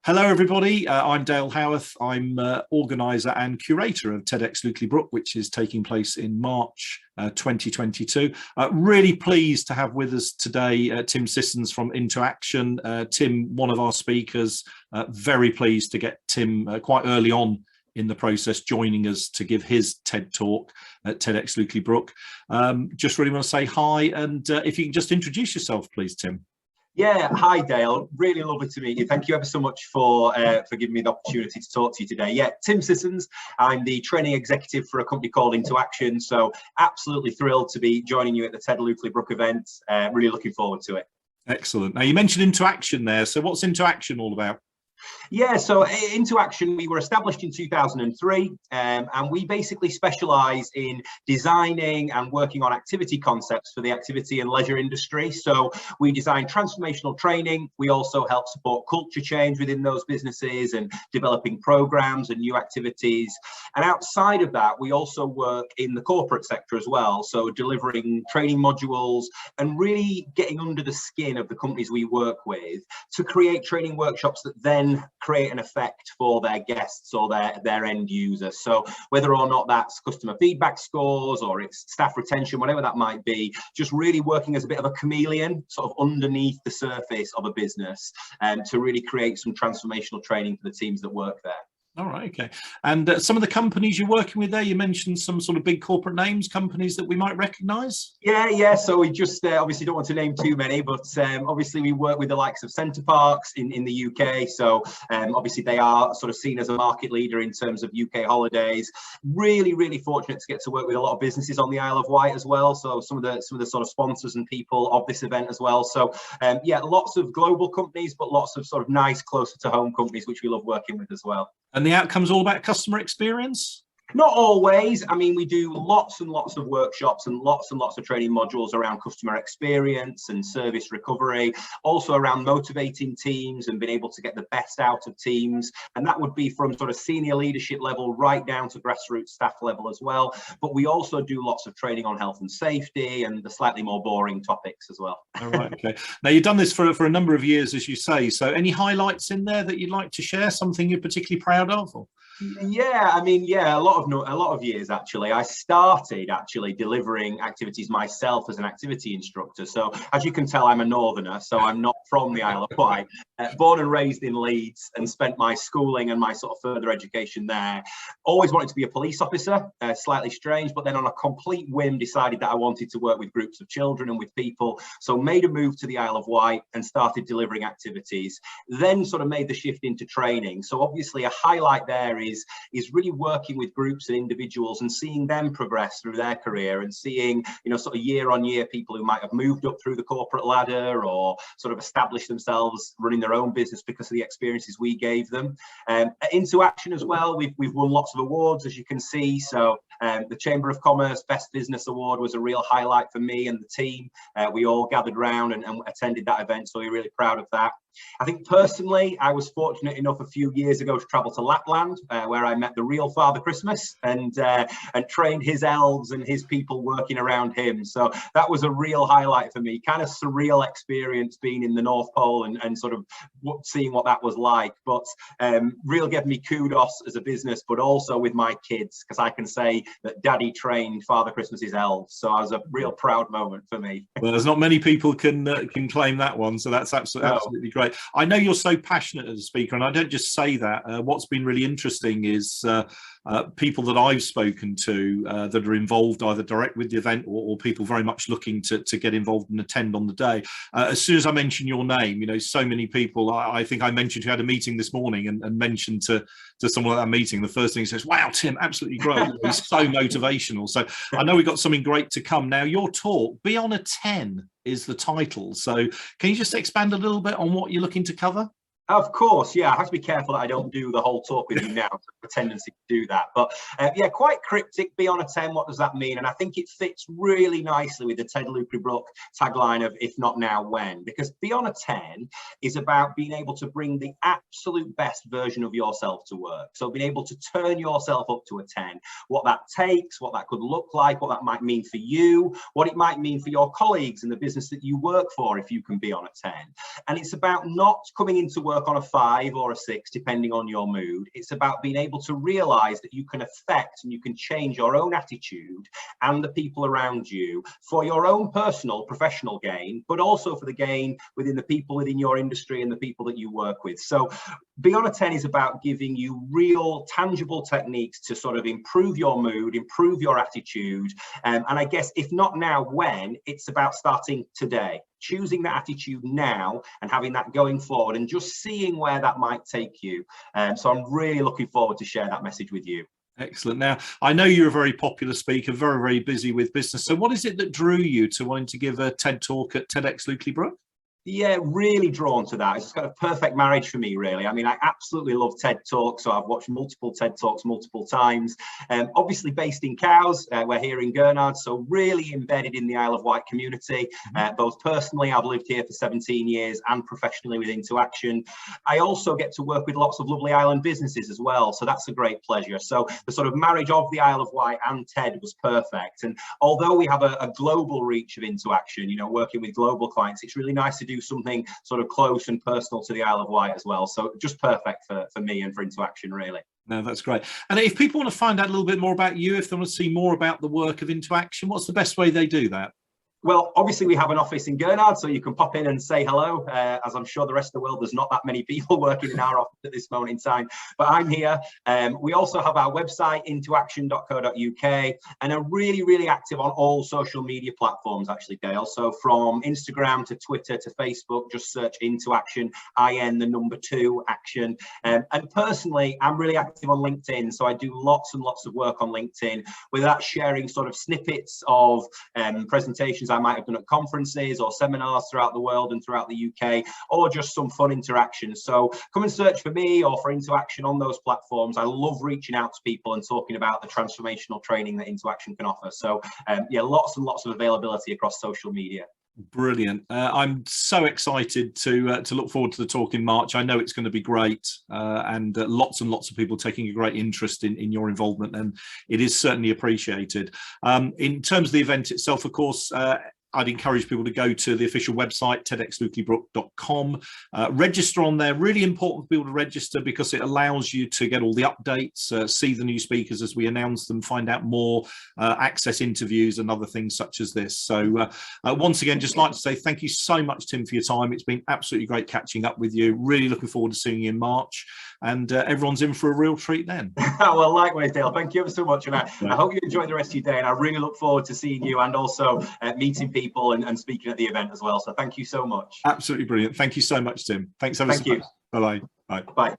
Hello, everybody. I'm Dale Howarth. I'm organiser and curator of TEDxLukelyBrook, which is taking place in March 2022. Really pleased to have with us today Tim Sissons from Into Action. Tim, one of our speakers. Very pleased to get Tim quite early on in the process joining us to give his TED talk at TEDxLukelyBrook. Just really want to say hi, and if you can just introduce yourself, please, Tim. Yeah, hi Dale. Really lovely to meet you. Thank you ever so much for giving me the opportunity to talk to you today. Yeah, Tim Sissons. I'm the training executive for a company called Into Action. So absolutely thrilled to be joining you at the TEDxLukelyBrook event. Really looking forward to it. Excellent. Now you mentioned Into Action there. So what's Into Action all about? Yeah, so Into Action, we were established in 2003, and we basically specialise in designing and working on activity concepts for the activity and leisure industry. So we design transformational training. We also help support culture change within those businesses and developing programs and new activities. And outside of that, we also work in the corporate sector as well. So delivering training modules and really getting under the skin of the companies we work with to create training workshops that then create an effect for their guests or their end users. So whether or not that's customer feedback scores or it's staff retention, whatever that might be, just really working as a bit of a chameleon sort of underneath the surface of a business and to really create some transformational training for the teams that work there. All right, okay. And some of the companies you're working with there, you mentioned some sort of big corporate names, companies that we might recognise? Yeah. So we just obviously don't want to name too many, but obviously we work with the likes of Center Parcs in the UK. So obviously they are sort of seen as a market leader in terms of UK holidays. Really fortunate to get to work with a lot of businesses on the Isle of Wight as well. So some of the sort of sponsors and people of this event as well. So yeah, lots of global companies, but lots of sort of nice, closer to home companies, which we love working with as well. And the outcome's all about customer experience? Not always. I mean, we do lots and lots of workshops and lots of training modules around customer experience and service recovery, also around motivating teams and being able to get the best out of teams. And that would be from sort of senior leadership level right down to grassroots staff level as well. But we also do lots of training on health and safety and the slightly more boring topics as well. All right, okay. Now you've done this for a number of years, as you say. So any highlights in there that you'd like to share, something you're particularly proud of? Or? Yeah, I mean, yeah, a lot of years actually. I started actually delivering activities myself as an activity instructor. So as you can tell, I'm a northerner, so I'm not from the Isle of Wight. Born and raised in Leeds and spent my schooling and my sort of further education there. Always wanted to be a police officer, slightly strange, but then on a complete whim decided that I wanted to work with groups of children and with people. So made a move to the Isle of Wight and started delivering activities. Then sort of made the shift into training. So obviously a highlight there is really working with groups and individuals and seeing them progress through their career and seeing, sort of year on year people who might have moved up through the corporate ladder or sort of established themselves running their own business because of the experiences we gave them. Into Action as well, we've won lots of awards, as you can see. So the Chamber of Commerce Best Business Award was a real highlight for me and the team. We all gathered round and attended that event, so we're really proud of that. I think personally, I was fortunate enough a few years ago to travel to Lapland, where I met the real Father Christmas and trained his elves and his people working around him. So that was a real highlight for me, kind of surreal experience being in the North Pole and sort of seeing what that was like. But real gave me kudos as a business, but also with my kids, because I can say that Daddy trained Father Christmas's elves. So it was a real proud moment for me. Well, there's not many people can claim that one, so that's absolutely great. I know you're so passionate as a speaker, and I don't just say that. What's been really interesting is people that I've spoken to that are involved either direct with the event or people very much looking to get involved and attend on the day. As soon as I mention your name, so many people, I think I mentioned who had a meeting this morning and mentioned to someone at that meeting, the first thing he says, wow, Tim, absolutely great. He's so motivational. So I know we've got something great to come. Now, your talk, Be on a 10, is the title. So can you just expand a little bit on what you're looking to cover? Of course, yeah. I have to be careful that I don't do the whole talk with you now. I have a tendency to do that. But yeah, quite cryptic. Be on a 10. What does that mean? And I think it fits really nicely with the TEDxLukelyBrook tagline of "If not now, when?" Because Be on a 10 is about being able to bring the absolute best version of yourself to work. So being able to turn yourself up to a 10. What that takes, what that could look like, what that might mean for you, what it might mean for your colleagues in the business that you work for if you can be on a 10. And it's about not coming into work work on a 5 or a 6, depending on your mood. It's about being able to realize that you can affect and you can change your own attitude and the people around you for your own personal, professional gain, but also for the gain within the people within your industry and the people that you work with. So Be on a 10 is about giving you real, tangible techniques to sort of improve your mood, improve your attitude. And I guess if not now, when? It's about starting today, choosing that attitude now and having that going forward and just seeing where that might take you. So I'm really looking forward to share that message with you. Excellent. Now, I know you're a very popular speaker, very, very busy with business. So what is it that drew you to wanting to give a TED talk at TEDxLukelyBrook? Yeah, really drawn to that. It's kind of perfect marriage for me, really. I mean, I absolutely love TED Talks, so I've watched multiple TED Talks multiple times. Obviously based in Cowes, we're here in Gurnard, so really embedded in the Isle of Wight community. Both personally, I've lived here for 17 years, and professionally with Into Action. I also get to work with lots of lovely island businesses as well, so that's a great pleasure. So the sort of marriage of the Isle of Wight and TED was perfect. And although we have a global reach of Into Action, you know, working with global clients, it's really nice to do something sort of close and personal to the Isle of Wight as well. So just perfect for me and for Into Action, really. No, that's great. And if people want to find out a little bit more about you, if they want to see more about the work of Into Action, what's the best way they do that? Well, obviously we have an office in Gurnard, so you can pop in and say hello. As I'm sure the rest of the world, there's not that many people working in our office at this moment in time, but I'm here. We also have our website, intoaction.co.uk, and are really, really active on all social media platforms, actually, Dale. So from Instagram to Twitter to Facebook, just search Into Action, IN2 Action. And personally, I'm really active on LinkedIn, so I do lots and lots of work on LinkedIn, whether that's sharing sort of snippets of presentations I might have done at conferences or seminars throughout the world and throughout the UK, or just some fun interactions. So come and search for me or for Into Action on those platforms. I love reaching out to people and talking about the transformational training that Into Action can offer. So yeah, lots and lots of availability across social media. Brilliant. I'm so excited to look forward to the talk in March. I know it's going to be great, and lots and lots of people taking a great interest in your involvement, and it is certainly appreciated. In terms of the event itself, of course, I'd encourage people to go to the official website, TEDxLukelyBrook.com. Register on there. Really important for people to register because it allows you to get all the updates, see the new speakers as we announce them, find out more, access interviews and other things such as this. So once again, just like to say thank you so much, Tim, for your time. It's been absolutely great catching up with you. Really looking forward to seeing you in March, and everyone's in for a real treat then. Well, likewise, Dale. Thank you ever so much. And I hope you enjoy the rest of your day. And I really look forward to seeing you and also meeting people and speaking at the event as well. So thank you so much. Absolutely brilliant. Thank you so much, Tim. Thanks ever so much. Bye-bye. Bye. Bye.